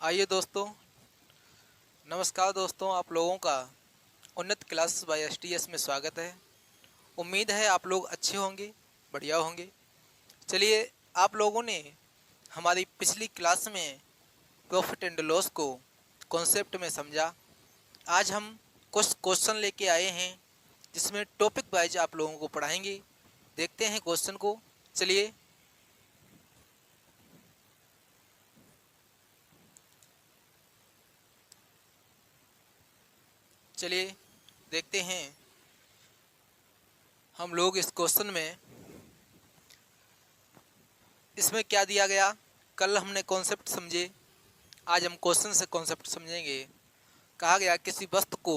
आइए दोस्तों, नमस्कार दोस्तों। आप लोगों का उन्नत क्लासेस बाय एसटीएस में स्वागत है। उम्मीद है आप लोग अच्छे होंगे, बढ़िया होंगे। चलिए, आप लोगों ने हमारी पिछली क्लास में प्रॉफिट एंड लॉस को कॉन्सेप्ट में समझा। आज हम कुछ क्वेश्चन लेके आए हैं जिसमें टॉपिक वाइज आप लोगों को पढ़ाएंगे। देखते हैं क्वेश्चन को। चलिए चलिए देखते हैं हम लोग इस क्वेश्चन में इसमें क्या दिया गया। कल हमने कॉन्सेप्ट समझे, आज हम क्वेश्चन से कॉन्सेप्ट समझेंगे। कहा गया किसी वस्तु को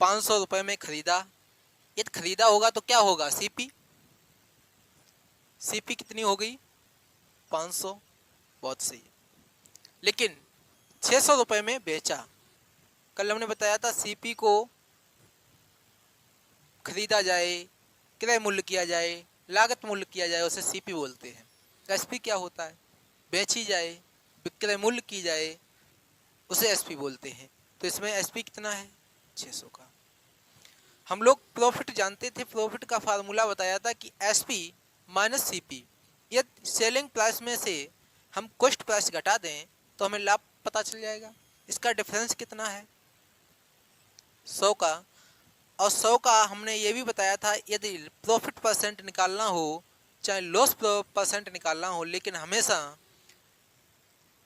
500 रुपये में खरीदा। यदि खरीदा होगा तो क्या होगा? सीपी। सीपी कितनी हो गई? 500। बहुत सही। लेकिन 600 रुपये में बेचा। कल हमने बताया था सीपी को खरीदा जाए, क्रय मूल्य किया जाए, लागत मूल्य किया जाए, उसे सीपी बोलते हैं। एसपी क्या होता है? बेची जाए, विक्रय मूल्य की जाए, उसे एसपी बोलते हैं। तो इसमें एसपी कितना है? 600 का। हम लोग प्रॉफिट जानते थे, प्रॉफिट का फार्मूला बताया था कि एसपी माइनस सीपी। यदि सेलिंग प्राइस में से हम कॉस्ट प्राइस घटा दें तो हमें लाभ पता चल जाएगा। इसका डिफरेंस कितना है? 100 का। और 100 का हमने ये भी बताया था, यदि प्रॉफिट परसेंट निकालना हो चाहे लॉस परसेंट निकालना हो, लेकिन हमेशा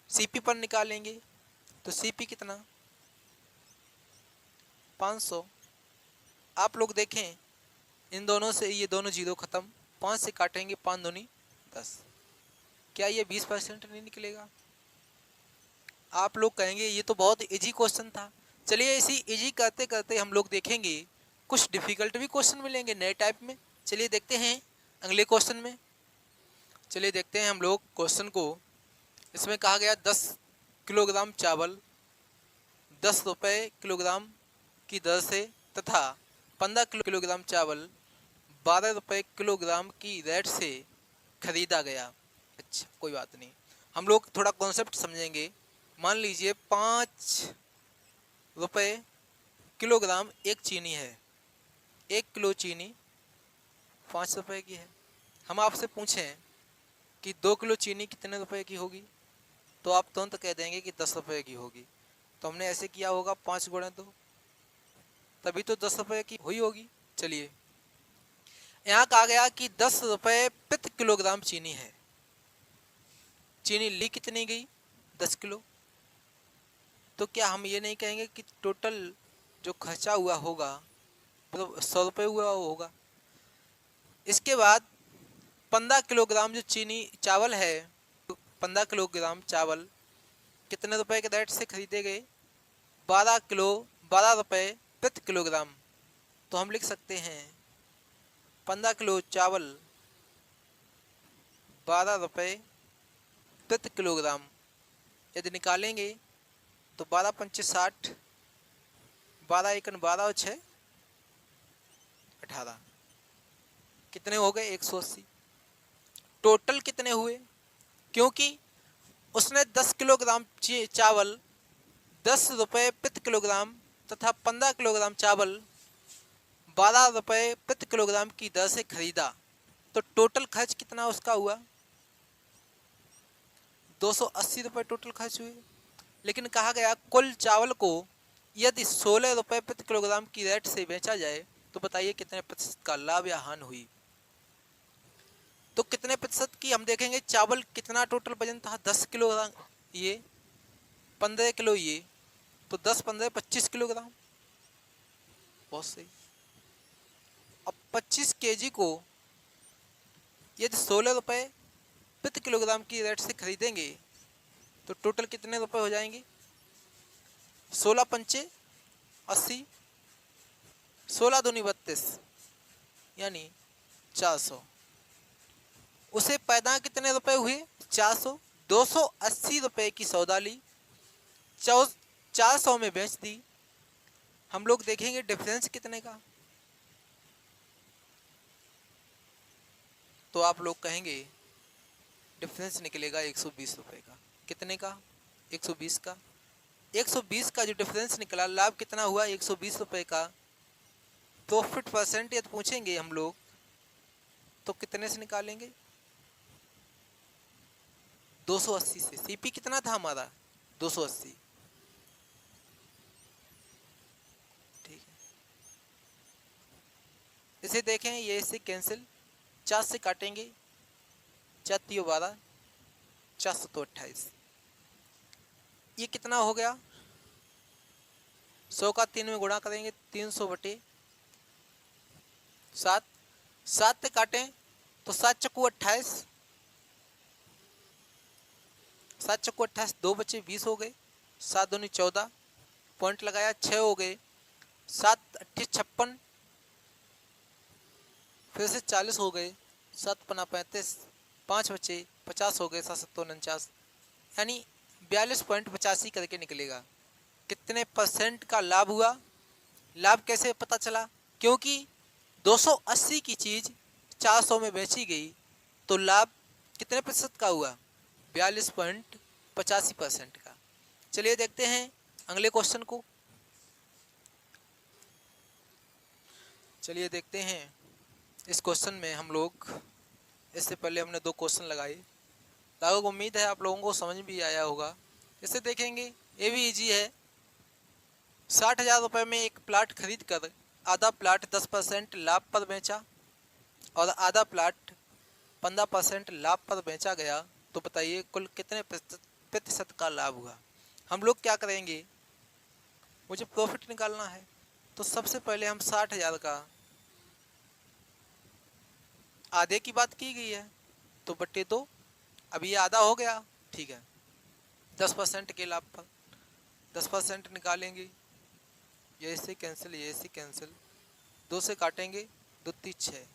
सीपी पर निकालेंगे। तो सीपी कितना? 500। आप लोग देखें, इन दोनों से ये दोनों जीरो खत्म। 5 से काटेंगे, 5 दूनी 10। क्या ये 20% नहीं निकलेगा? आप लोग कहेंगे ये तो बहुत इजी क्वेश्चन था। चलिए, इसी इजी करते करते हम लोग देखेंगे कुछ डिफिकल्ट भी क्वेश्चन मिलेंगे नए टाइप में। चलिए देखते हैं अगले क्वेश्चन में। चलिए देखते हैं हम लोग क्वेश्चन को। इसमें कहा गया 10 किलोग्राम चावल 10 रुपये किलोग्राम की दर से तथा 15 किलोग्राम चावल 12 रुपये किलोग्राम की रेट से खरीदा गया। अच्छा, कोई बात नहीं, हम लोग थोड़ा कॉन्सेप्ट समझेंगे। मान लीजिए 5 रुपये किलोग्राम एक चीनी है। 1 किलो चीनी 5 रुपये की है। हम आपसे पूछें कि 2 किलो चीनी कितने रुपए की होगी, तो आप तुरंत कह देंगे कि 10 रुपये की होगी। तो हमने ऐसे किया होगा, 5 गुणे 2, तभी तो 10 रुपये की हुई होगी। चलिए, यहाँ कहा गया कि 10 रुपये प्रति किलोग्राम चीनी है। चीनी ली कितनी गई? 10 किलो। तो क्या हम ये नहीं कहेंगे कि टोटल जो खर्चा हुआ होगा तो 100 रुपये हुआ होगा? इसके बाद 15 किलोग्राम जो चीनी चावल है, 15 किलोग्राम चावल कितने रुपए के रेट से खरीदे गए? 12 किलो, 12 रुपये प्रति किलोग्राम। तो हम लिख सकते हैं 15 किलो चावल 12 रुपये प्रति किलोग्राम। यदि निकालेंगे तो 12 पंचे 60, 12 एकन 12 और 6 18, कितने हो गए? 180। टोटल कितने हुए? क्योंकि उसने 10 किलोग्राम चावल 10 रुपये प्रति किलोग्राम तथा 15 किलोग्राम चावल 12 रुपये प्रति किलोग्राम की दर से खरीदा। तो टोटल खर्च कितना उसका हुआ? 280 रुपये टोटल खर्च हुए। लेकिन कहा गया कुल चावल को यदि 16 रुपये प्रति किलोग्राम की रेट से बेचा जाए तो बताइए कितने प्रतिशत का लाभ या हानि हुई? तो कितने प्रतिशत की हम देखेंगे। चावल कितना टोटल वजन था? 10 किलोग्राम ये, 15 किलो ये, तो 10 15 25 किलोग्राम। बहुत सही। अब 25 kg को यदि 16 रुपये प्रति किलोग्राम की रेट से खरीदेंगे तो टोटल कितने रुपए हो जाएंगे? 16 पंचे 80, 16 दूनी 32, यानी 400। उसे पैदा कितने रुपए हुए? 400। 280 रुपये की सौदा ली, 400 में बेच दी। हम लोग देखेंगे डिफरेंस कितने का। तो आप लोग कहेंगे डिफरेंस निकलेगा 120 रुपये का। कितने का? 120 का, 120 का जो डिफरेंस निकला, लाभ कितना हुआ 120 रुपये का। प्रॉफिट परसेंट यदि पूछेंगे हम लोग तो कितने से निकालेंगे, 280 से। सीपी कितना था हमारा 280, ठीक है। इसे देखें, ये इससे कैंसिल, 4 से काटेंगे, 4 3 12, 4 तो 28। ये कितना हो गया, 100 का 3 में गुणा करेंगे, 300 बटे 7, 7 से काटें तो 7 चक्कू 28, 7 चक्कू 28, 2 बचे 20 हो गए, 7 दूनी 14, पॉइंट लगाया 6 हो गए, 7 अट्ठी 56, फिर से 40 हो गए, 7 पना 35, 5 बचे 50 हो गए, 7 7 49, यानी 42.85 करके निकलेगा। कितने परसेंट का लाभ हुआ, लाभ कैसे पता चला, क्योंकि 280 की चीज 400 में बेची गई तो लाभ कितने प्रतिशत का हुआ, 42.85% का। चलिए देखते हैं अगले क्वेश्चन को। चलिए देखते हैं इस क्वेश्चन में हम लोग, इससे पहले हमने 2 क्वेश्चन लगाए, लागू उम्मीद है आप लोगों को समझ भी आया होगा। इसे देखेंगे, ये भी इजी है। 60,000 रुपये में एक प्लाट खरीद कर आधा प्लाट 10% लाभ पर बेचा और आधा प्लाट 15% लाभ पर बेचा गया, तो बताइए कुल कितने प्रतिशत का लाभ हुआ। हम लोग क्या करेंगे, मुझे प्रॉफिट निकालना है, तो सबसे पहले हम 60,000 का आधे की बात की गई है तो बट्टे 2, अब ये आधा हो गया, ठीक है। 10% के लाभ पर 10% निकालेंगे, ये इससे कैंसिल, ये इससे कैंसिल, 2 से काटेंगे, 2 3 6,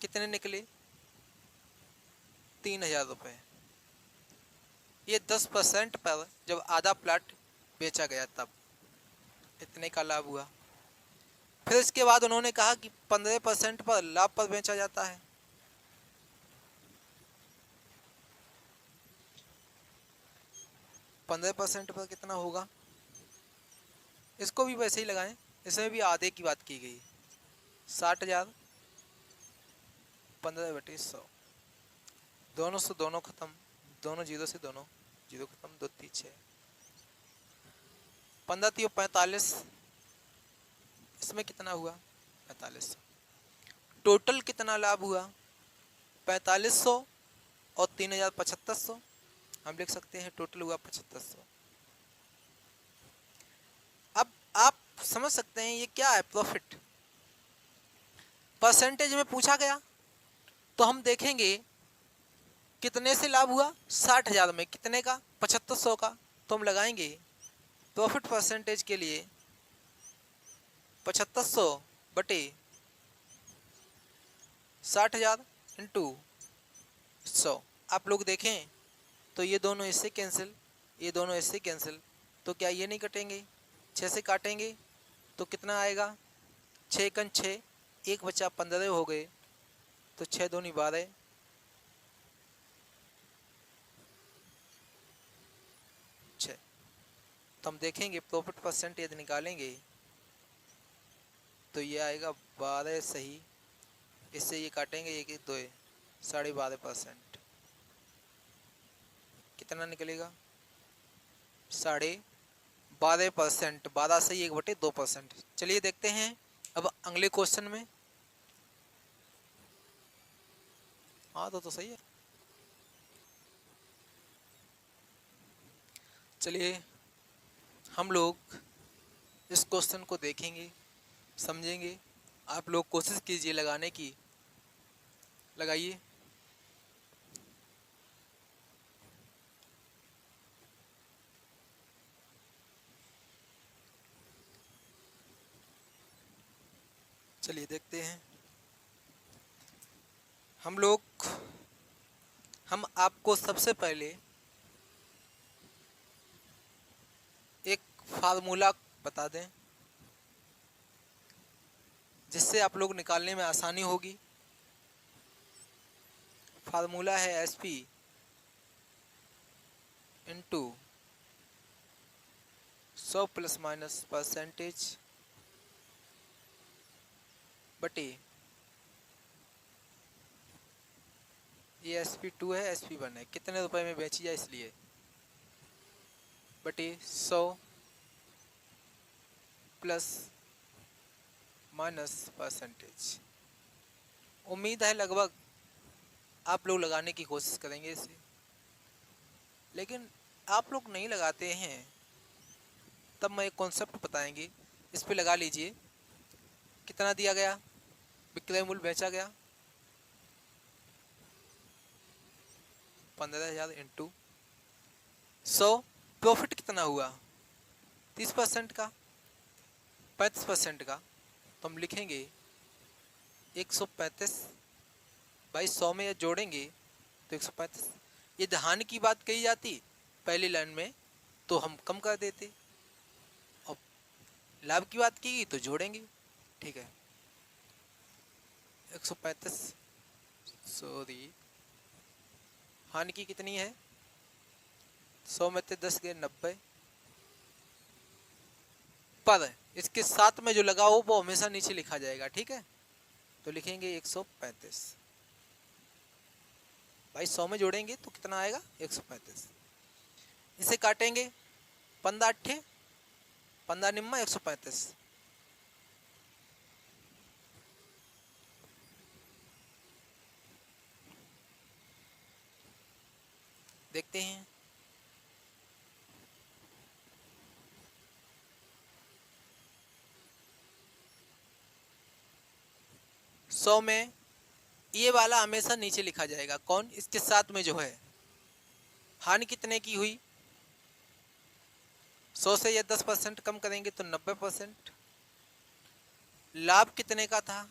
कितने निकले 3,000 रुपये। ये 10% पर जब आधा प्लाट बेचा गया तब इतने का लाभ हुआ। फिर इसके बाद उन्होंने कहा कि 15% पर लाभ पर बेचा जाता है, पंद्रह % पर कितना होगा, इसको भी वैसे ही लगाएं, इसमें भी आधे की बात की गई, 60,000 15/100, दोनों से दोनों खत्म, दोनों जीरो से दोनों जीरो खत्म, 2 3 6, 15 3 45, इसमें कितना हुआ 4500। टोटल कितना लाभ हुआ 4500 और 3,7500, हम लिख सकते हैं टोटल हुआ 7500। अब आप समझ सकते हैं ये क्या है, प्रॉफिट परसेंटेज में पूछा गया, तो हम देखेंगे कितने से लाभ हुआ, 60,000 में कितने का, 7500 का, तो हम लगाएंगे प्रॉफिट परसेंटेज के लिए 7500 बटे 60,000 इंटू 100। आप लोग देखें तो ये दोनों इससे कैंसिल, ये दोनों इससे कैंसिल, तो क्या ये नहीं कटेंगे, 6 से काटेंगे तो कितना आएगा, 6 कन 6, 1 बचा 15 हो गए, तो 6 दूनी 12, तो हम देखेंगे प्रॉफिट परसेंट यदि निकालेंगे तो ये आएगा 12 सही, इससे ये काटेंगे, ये 2 12.5%, कितना निकलेगा 12.5%, 12 से 1/2%। चलिए देखते हैं अब अगले क्वेश्चन में। हाँ तो सही है। चलिए हम लोग इस क्वेश्चन को देखेंगे, समझेंगे। आप लोग कोशिश कीजिए लगाने की, लगाइए। चलिए देखते हैं हम आपको सबसे पहले एक फार्मूला बता दें जिससे आप लोग निकालने में आसानी होगी। फार्मूला है SP into 100 plus minus percentage बटे ये SP2 है, SP1 है, कितने रुपए में बेची जाए इसलिए, बटे 100 प्लस माइनस परसेंटेज। उम्मीद है लगभग आप लोग लगाने की कोशिश करेंगे इसे, लेकिन आप लोग नहीं लगाते हैं तब मैं एक कॉन्सेप्ट बताएंगे, इस पे लगा लीजिए। कितना दिया गया, विक्रय मूल्य बेचा गया 15,000 इंटू 100, प्रॉफिट कितना हुआ 30% का, 35% का, तो हम लिखेंगे 135 भाई 100 में जोड़ेंगे तो 135। ये हानि की बात कही जाती पहली लाइन में तो हम कम कर देते, और लाभ की बात की तो जोड़ेंगे, ठीक है। 135 सॉरी, हानि की कितनी है 100 में से 10 गए 90, पर इसके साथ में जो लगा हो वो हमेशा नीचे लिखा जाएगा, ठीक है। तो लिखेंगे 135 भाई 100 में जोड़ेंगे तो कितना आएगा 135। इसे काटेंगे 15 अट्ठे 15 निम्मा 135, देखते हैं। सौ में ये वाला हमेशा नीचे लिखा जाएगा, कौन, इसके साथ में जो है। हानि कितने की हुई 100 से ये 10% कम करेंगे तो 90%। लाभ कितने का था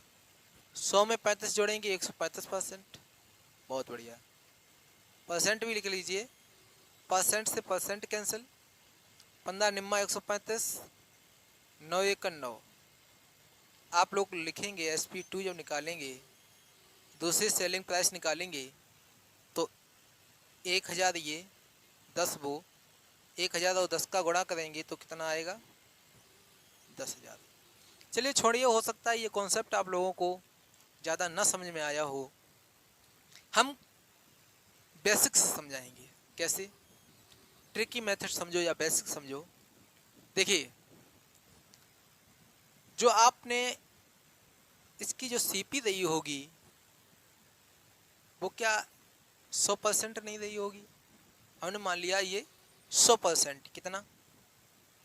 100 में 35 जोड़ेंगे 135%, बहुत बढ़िया। परसेंट भी लिख लीजिए, परसेंट से परसेंट कैंसिल, 15 निम्मा 135, 9 एक 9। आप लोग लिखेंगे SP2 जब निकालेंगे, दूसरी सेलिंग प्राइस निकालेंगे तो 1000 ये 10 वो 1000 और 10 का गुणा करेंगे तो कितना आएगा 10,000। चलिए छोड़िए, हो सकता है ये कॉन्सेप्ट आप लोगों को ज़्यादा न समझ में आया हो, हम बेसिक्स समझाएंगे। कैसे, ट्रिकी मेथड समझो या बेसिक समझो। देखिए, जो आपने इसकी जो सीपी रही होगी वो क्या 100% नहीं रही होगी। हमने मान लिया ये 100%, कितना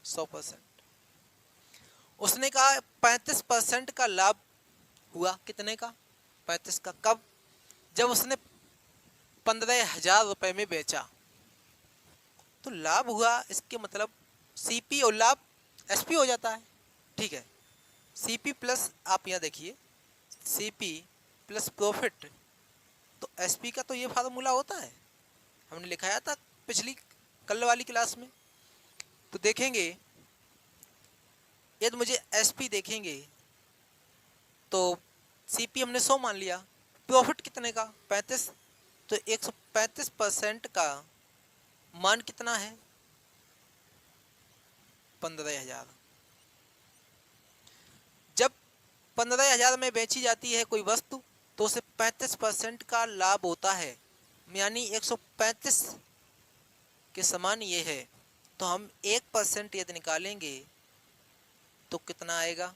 100%। उसने कहा 35% का लाभ हुआ, कितने का 35 का, कब, जब उसने 15,000 रुपए में बेचा तो लाभ हुआ, इसके मतलब सीपी और लाभ एसपी हो जाता है, ठीक है। सीपी प्लस, आप यहाँ देखिए, सीपी प्लस प्रॉफिट, तो एसपी का तो ये फार्मूला होता है, हमने लिखाया था पिछली कल वाली क्लास में। तो देखेंगे यदि मुझे एसपी देखेंगे तो सीपी हमने 100 मान लिया, प्रॉफिट कितने का 35, तो 135% का मान कितना है 15,000। जब 15,000 में बेची जाती है कोई वस्तु तो उसे 35% का लाभ होता है, यानी 135 के समान ये है। तो हम 1% यदि निकालेंगे तो कितना आएगा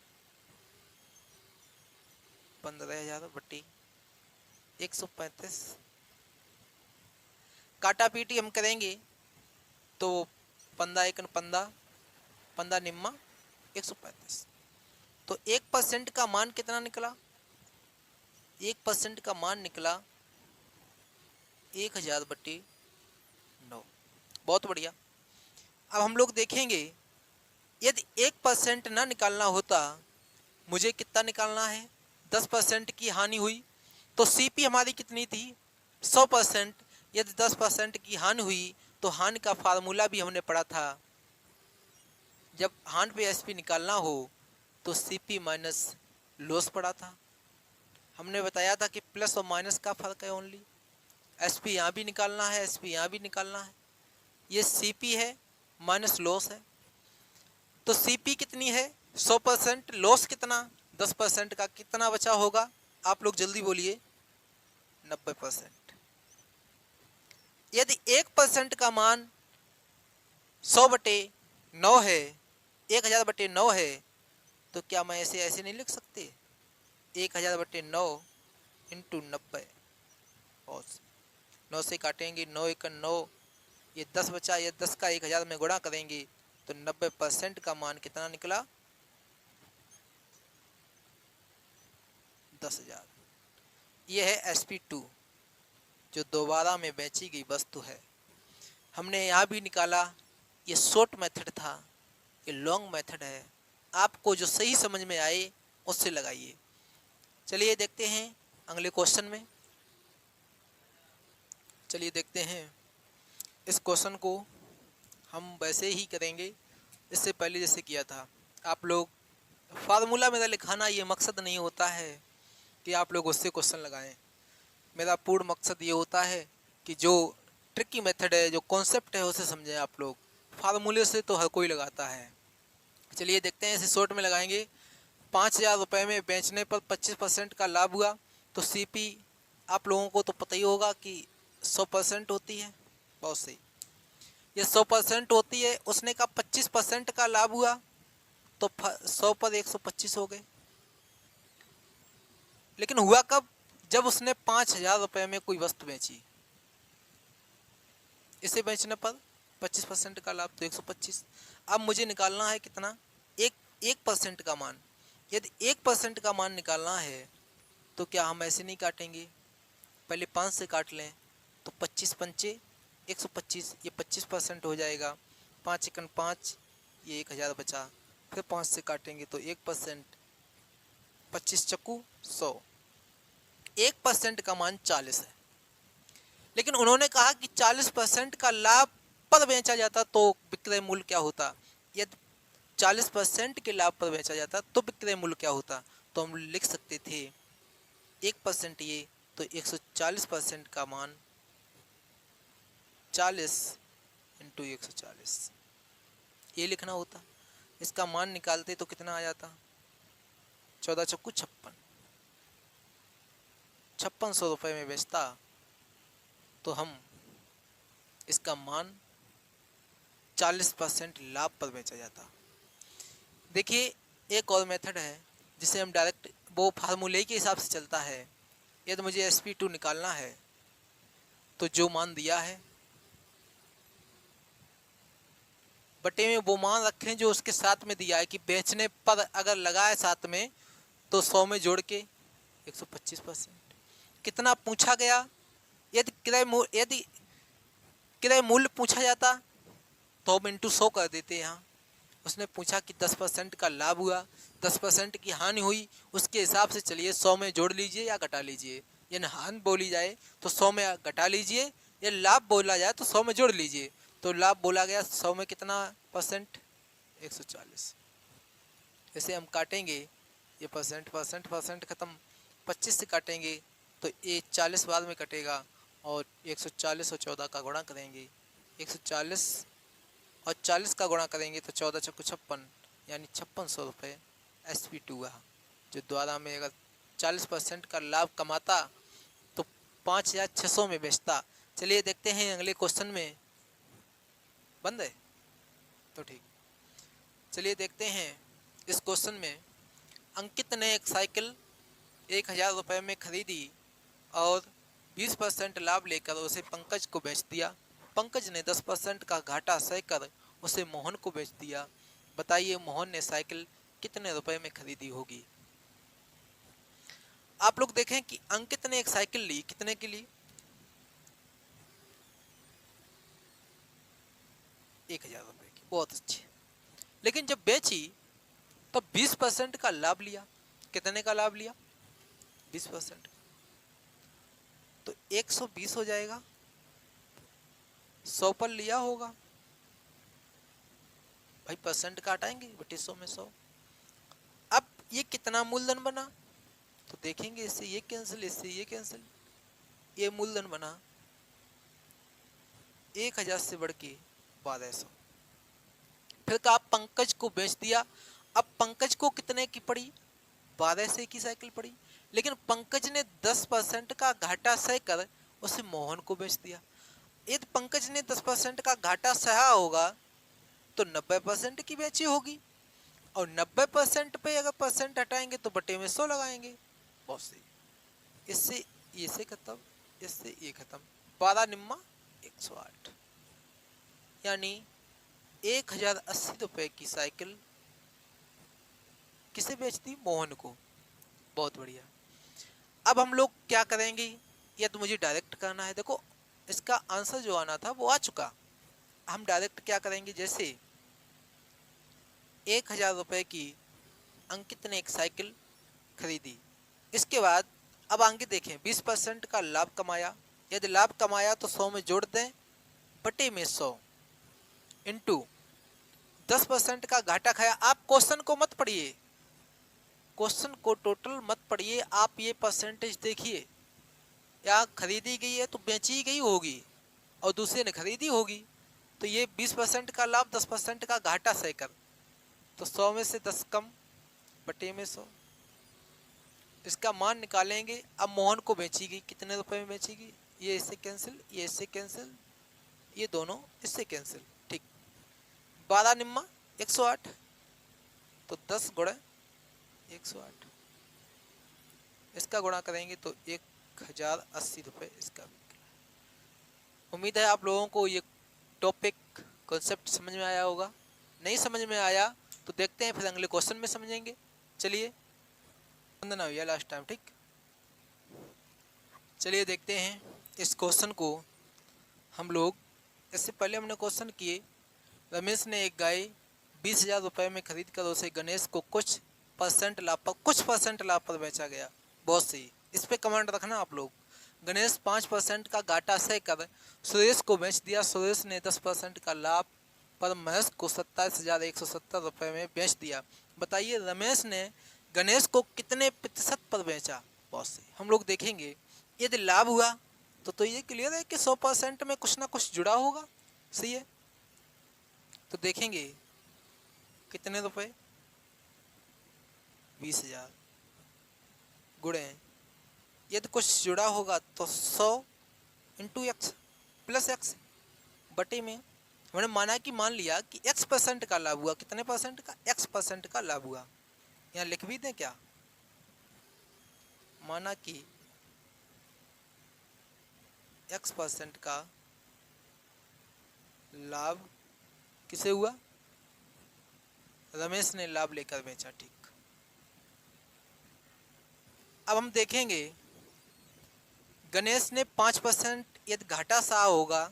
15,000 बट्टी 135। काटा पीटी हम करेंगे तो 15 एक 15, 15 निम्मा 135। तो 1% का मान कितना निकला, 1% का मान निकला 1000 बट्टी 9, बहुत बढ़िया। अब हम लोग देखेंगे यदि 1% ना निकालना होता, मुझे कितना निकालना है 10% की हानि हुई, तो सीपी हमारी कितनी थी 100%। यदि 10% की हानि हुई तो हानि का फार्मूला भी हमने पढ़ा था, जब हानि पे एसपी निकालना हो तो सीपी माइनस लॉस पड़ा था। हमने बताया था कि प्लस और माइनस का फर्क है ओनली, एसपी यहाँ भी निकालना है, एसपी यहाँ भी निकालना है। ये सीपी है माइनस लॉस है। तो सीपी कितनी है 100%, लॉस कितना 10% का, कितना बचा होगा आप लोग जल्दी बोलिए 90%। यदि 1% का मान 100/9 है, 1000/9 है, तो क्या मैं ऐसे ऐसे नहीं लिख सकते 1000/9 इंटू 90, और 9 से काटेंगे 9 × 9, ये 10 बचा, ये 10 का 1000 में गुणा करेंगे तो 90% का मान कितना निकला 10,000। ये है SP2 जो दोबारा में बेची गई वस्तु है। हमने यहाँ भी निकाला, ये शॉर्ट मेथड था, ये लॉन्ग मेथड है, आपको जो सही समझ में आए उससे लगाइए। चलिए देखते हैं अगले क्वेश्चन में। चलिए देखते हैं इस क्वेश्चन को हम वैसे ही करेंगे इससे पहले जैसे किया था। आप लोग फार्मूला मेरा लिखाना ये मकसद नहीं होता है कि आप लोग उससे क्वेश्चन लगाएं। मेरा पूर्ण मकसद ये होता है कि जो ट्रिकी मेथड है, जो कॉन्सेप्ट है, उसे समझें आप लोग। फार्मूले से तो हर कोई लगाता है। चलिए देखते हैं, इसे शॉर्ट में लगाएंगे। 5,000 रुपये में बेचने पर 25% का लाभ हुआ, तो सीपी आप लोगों को तो पता ही होगा कि 100% होती है। बहुत सही, ये 100% होती है। उसने कहा 25% का लाभ हुआ, तो 100 पर 125 हो गए। लेकिन हुआ कब? जब उसने 5,000 रुपये में कोई वस्तु बेची। इसे बेचने पर 25% का लाभ, तो 125। अब मुझे निकालना है कितना, 1% का मान। यदि 1% का मान निकालना है तो क्या हम ऐसे नहीं काटेंगे, पहले 5 से काट लें, तो 25 पंचे 125, ये 25% हो जाएगा। 5 × 5, ये 1000 बचा। फिर 5 से काटेंगे तो 1%, 25 चक्कू 100। 1% का मान 40 है। लेकिन उन्होंने कहा कि 40% का लाभ पर बेचा जाता तो विक्रय मूल्य क्या होता। यदि 40% के लाभ पर बेचा जाता तो विक्रय मूल्य क्या होता, तो हम लिख सकते थे 1% ये, तो 140% का मान 40 × 140 ये लिखना होता। इसका मान निकालते तो कितना आ जाता, 14 चक्कू 56। 5600 रुपये में बेचता तो हम इसका मान 40% लाभ पर बेचा जाता। देखिए एक और मेथड है जिसे हम डायरेक्ट, वो फार्मूले के हिसाब से चलता है। यदि मुझे SP2 निकालना है तो जो मान दिया है बटे में वो मान रखें जो उसके साथ में दिया है, कि बेचने पर अगर लगा है साथ में तो 100 में जोड़ के 125%। कितना पूछा गया, यदि क्रय मूल्य पूछा जाता तो हम इंटू 100 कर देते। यहाँ उसने पूछा कि 10% का लाभ हुआ, 10% की हानि हुई, उसके हिसाब से चलिए 100 में जोड़ लीजिए या घटा लीजिए। यानी हानि बोली जाए तो 100 में घटा लीजिए, या लाभ बोला जाए तो 100 में जोड़ लीजिए। तो लाभ बोला गया 100 में कितना %, 140। इसे हम काटेंगे, ये परसेंट ख़त्म, 25 से काटेंगे तो ये 40 बाद में कटेगा, और 140 और 14 का गुणा करेंगे, 140 और 40 का गुणा करेंगे तो 14 चक्कू 56, यानी 5600 रुपये SP2 हुआ। जो द्वारा में अगर 40% का लाभ कमाता तो 5,600 में बेचता। चलिए देखते हैं अगले क्वेश्चन में। बंद है तो ठीक। चलिए देखते हैं इस क्वेश्चन में। अंकित ने एक साइकिल 1000 रुपये में खरीदी और 20% लाभ लेकर उसे पंकज को बेच दिया। पंकज ने 10% का घाटा सहकर उसे मोहन को बेच दिया। बताइए मोहन ने साइकिल कितने रुपए में खरीदी होगी। आप लोग देखें कि अंकित ने एक साइकिल ली, कितने की ली, 1000 रुपये की, बहुत अच्छी। लेकिन जब बेची तब 20% का लाभ लिया। कितने का लाभ लिया, 20%। तो 120 हो जाएगा, 100 पर लिया होगा भाई, परसेंट काटाएंगे बटे 100 में 100। अब ये कितना मूलधन बना, तो देखेंगे इससे ये कैंसिल, इससे ये कैंसिल, ये मूलधन बना 1000 से बढ़ के 1200। फिर कहा पंकज को बेच दिया। अब पंकज को कितने की पड़ी, 1200 की साइकिल पड़ी, लेकिन पंकज ने 10% का घाटा सहकर उसे मोहन को बेच दिया। यदि पंकज ने 10% का घाटा सहा होगा तो 90% की बेची होगी, और 90% पे अगर परसेंट हटाएंगे तो बटे में 100 लगाएंगे। बहुत सही। इससे ये से खत्म, इससे ये खत्म। 12 निम्मा 108, यानी 1080 रुपए की साइकिल किसे बेच दी, मोहन को। बहुत बढ़िया। अब हम लोग क्या करेंगे, या तो मुझे डायरेक्ट करना है। देखो इसका आंसर जो आना था वो आ चुका, हम डायरेक्ट क्या करेंगे, जैसे 1000 रुपए की अंकित ने एक साइकिल खरीदी। इसके बाद अब आगे देखें, 20% का लाभ कमाया। यदि लाभ कमाया तो 100 में जोड़ दें, बटे में 100 इंटू 10% का घाटा खाया। आप क्वेश्चन को मत पढ़िए, क्वेश्चन को टोटल मत पढ़िए, आप ये परसेंटेज देखिए। या खरीदी गई है तो बेची गई होगी और दूसरे ने खरीदी होगी, तो ये 20% का लाभ 10% का घाटा सहकर, तो 100 में से 10 कम, बटे में 100। इसका मान निकालेंगे। अब मोहन को बेचेगी, कितने रुपए में बेचेगी, ये इससे कैंसिल, ये इससे कैंसिल, ये दोनों इससे कैंसिल। ठीक, 12 निम्मा 108, तो 10 गुणा 108, इसका गुणा करेंगे तो 1080 रुपये इसका। उम्मीद है आप लोगों को ये टॉपिक कॉन्सेप्ट समझ में आया होगा। नहीं समझ में आया तो देखते हैं फिर अगले क्वेश्चन में समझेंगे। चलिए वंदना भैया लास्ट टाइम, ठीक। चलिए देखते हैं इस क्वेश्चन को हम लोग। इससे पहले हमने क्वेश्चन किए, रमेश ने एक गाय 20,000 रुपये में खरीद कर उसे गणेश को कुछ परसेंट लाभ पर बेचा गया। बहुत सही, इस पे कमेंट रखना आप लोग। गणेश 5% का घाटा सहकर सुरेश को बेच दिया। सुरेश ने 10% का लाभ पर महेश को 27,170 रुपये में बेच दिया। बताइए रमेश ने गणेश को कितने प्रतिशत पर बेचा। बहुत सही, हम लोग देखेंगे यदि लाभ हुआ तो ये क्लियर है कि 100% में कुछ ना कुछ जुड़ा होगा। सही है, तो देखेंगे कितने रुपए, 20,000 गुणे, यदि कुछ जुड़ा होगा तो 100 इंटू एक्स प्लस एक्स, बटे में मैंने माना कि मान लिया कि x% का लाभ हुआ। कितने परसेंट का, x% का लाभ हुआ। यहाँ लिख भी दें क्या, माना कि x% का लाभ किसे हुआ, रमेश ने लाभ लेकर बेचा। ठीक, अब हम देखेंगे गणेश ने 5% यदि घाटा सहा होगा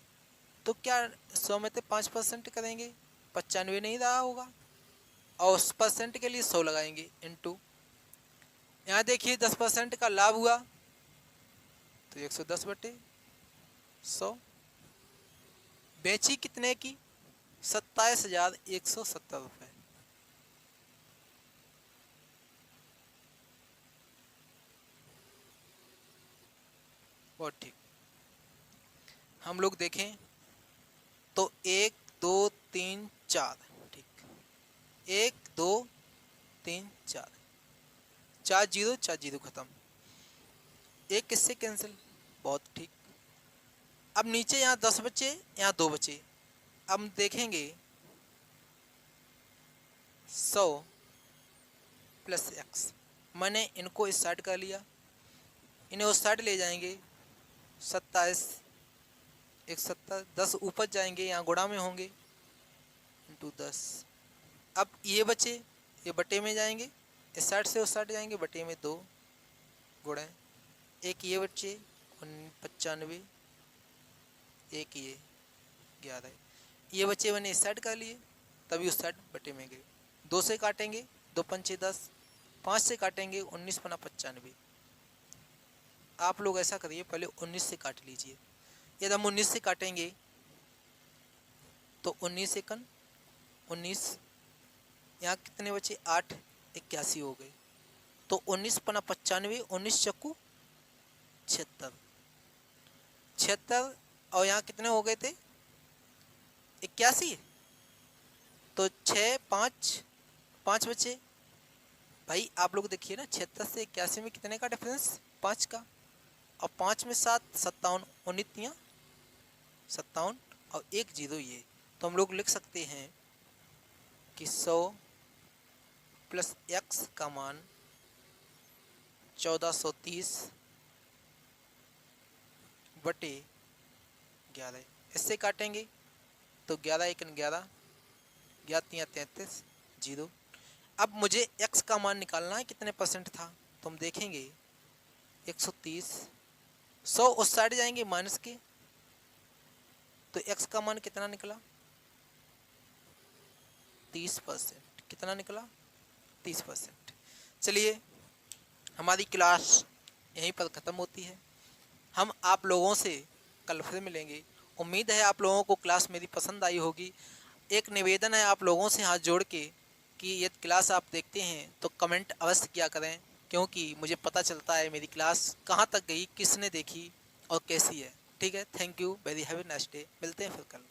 तो क्या 100 में से 5% करेंगे, 95 नहीं रहा होगा, और उस परसेंट के लिए 100 लगाएंगे इंटू। यहाँ देखिए 10% का लाभ हुआ तो 110 बटे 100। बेची कितने की, 27,170 रुपये। बहुत ठीक, हम लोग देखें तो 1 2 3 4, ठीक, 1 2 3 4, 4 जीरो 4 जीरो खत्म, एक किससे कैंसिल। बहुत ठीक। अब नीचे यहाँ 10 बचे, यहाँ 2 बचे। अब देखेंगे 100 प्लस एक्स, मैंने इनको इस साइड कर लिया, इन्हें उस साइड ले जाएंगे, 27 170, 10 ऊपर जाएंगे, यहाँ गुणा में होंगे इंटू 10। अब ये बचे, ये बटे में जाएंगे, इस साइड से उस साइड जाएंगे, बटे में 2 गुणा, एक ये बचे 95, एक ये 11, ये बचे मैंने इस साइड कर लिए, तभी उस साइड बटे में गए। 2 से काटेंगे, 2 पंचे 10, 5 से काटेंगे 19 पना 95। आप लोग ऐसा करिए, पहले 19 से काट लीजिए। यदि हम 19 से काटेंगे तो 19 एकन 19, यहाँ कितने बचे 8, 81 हो गए। तो 19 पना 95, 19 चक्कू 76, 76, और यहाँ कितने हो गए थे 81, तो 6 5 5 बचे भाई। आप लोग देखिए ना, 76 से 81 में कितने का डिफरेंस, 5 का। और 5 में 7 57, 19 57 और 1 जीरो ये। तो हम लोग लिख सकते हैं कि 100 प्लस x का मान 1430 बटे 11। इससे काटेंगे तो 11 1 11, 11 33 जीरो। अब मुझे x का मान निकालना है, कितने परसेंट था। तो हम देखेंगे 130, 100 उस साइड जाएंगे माइनस के, तो x का मान कितना निकला, 30%। कितना निकला, 30%। चलिए हमारी क्लास यहीं पर ख़त्म होती है। हम आप लोगों से कल फिर मिलेंगे। उम्मीद है आप लोगों को क्लास मेरी पसंद आई होगी। एक निवेदन है आप लोगों से हाथ जोड़ के कि यदि क्लास आप देखते हैं तो कमेंट अवश्य किया करें, क्योंकि मुझे पता चलता है मेरी क्लास कहाँ तक गई, किसने देखी और कैसी है। ठीक है, thank you very, have a nice day. मिलते हैं फिर कल।